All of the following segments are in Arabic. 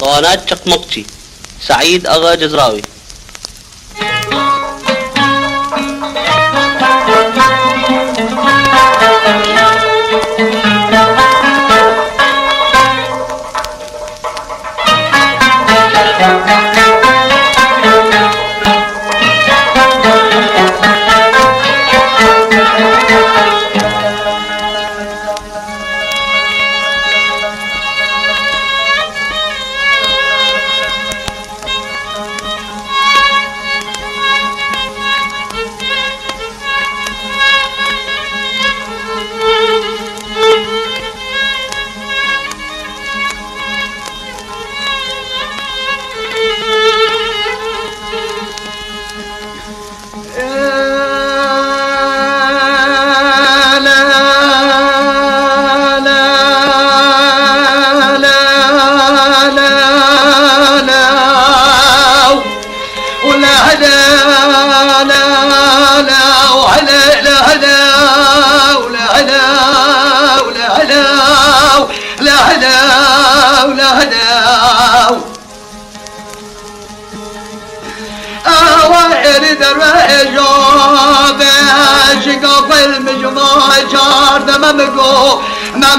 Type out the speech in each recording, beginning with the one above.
قناة چقمقچي سعيد أغا جزراوي.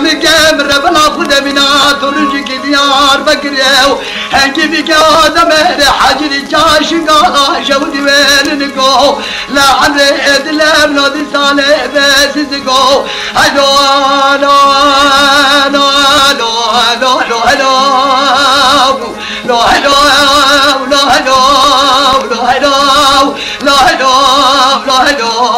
ممكن ربنا خد منا ترجك ديار بكريو هنجي بك آدم حجر جاش قالا شودي وين نقو لا عريد لابنا دي صالح بس نقو هلو هلو هلو هلو هلو هلو هلو هلو هلو هلو هلو هلو هلو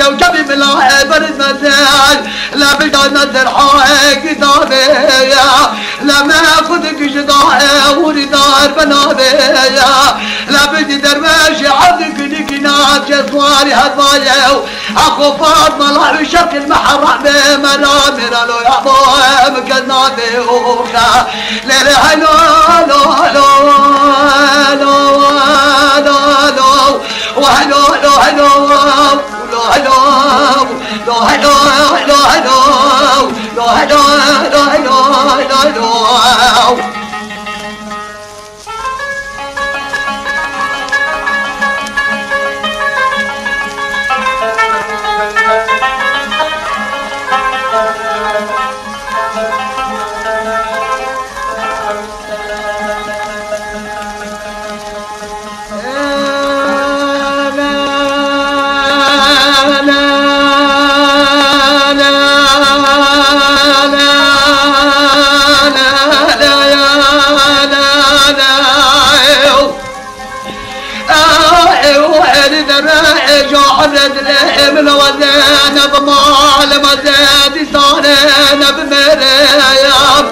كوكب ملاحي برد مثال لا بدون نزل حاك داريا لما أخذك جداء وردار بنابيا لا بدي درويش عبدك نكنات جسواري هدوايا أخو فاطمة لا بشك المحرم مرامر لو يعظم كالنابي وخا ليلة هلو هلو هلو هلو هلو وهلو هلو هلو hello, hello, hello, hello, hello, hello, hello, hello, hello. من وزانا بمال مزاد صانا بمريم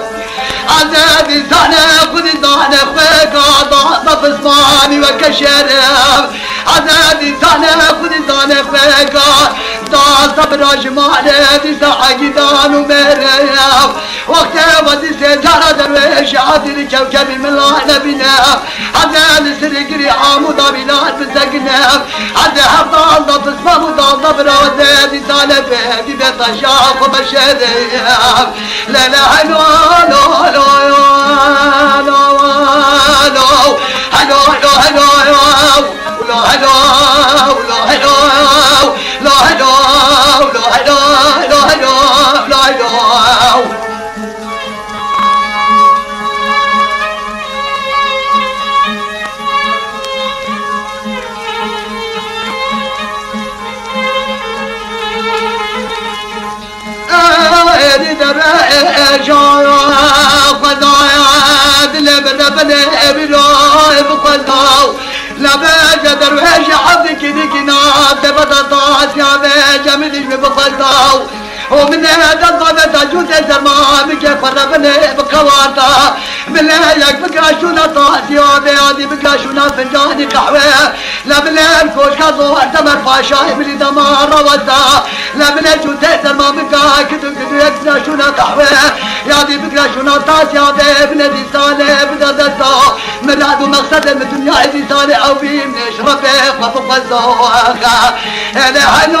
عزادي صانا خذ صانا خيكا ضعف اسماني وكشرم عزادي صانا خذ صانا خيكا ضعف براجماني دي صاحي دان ومريم وقت ودي سيجارة درويش عادي كوكب من الله نبينا عزادي سرقري عامو ضابلات بسقنا عزادي حفظان ضف اسمه ضف برازي طالبه دي بيت شاف وبشريم لا لا هلو هلو هلو هلو هلو هلو هلو هلو هلو هلو لا بجدر ويش عبدك ديكنا تبدا طاس يا بجمدش بفضل بغزاو ومن هذا الضابط جود زمان كيف ربنا بكوارتا من هيك بكاشونا طاسي وبيادي بكاشونا فنجان قهوة لا بلا الكوش كازو تمر فاشاي بلي دمار روزا لا بلا جود زمان بكا كدو كدو يكناشونا قهوة يادي بكاشونا طاسي وبيبنا دي صالح بدازتا مراد ومقصد من الدنيا دي صالح او بيم نشرب وبغزوها انا حلو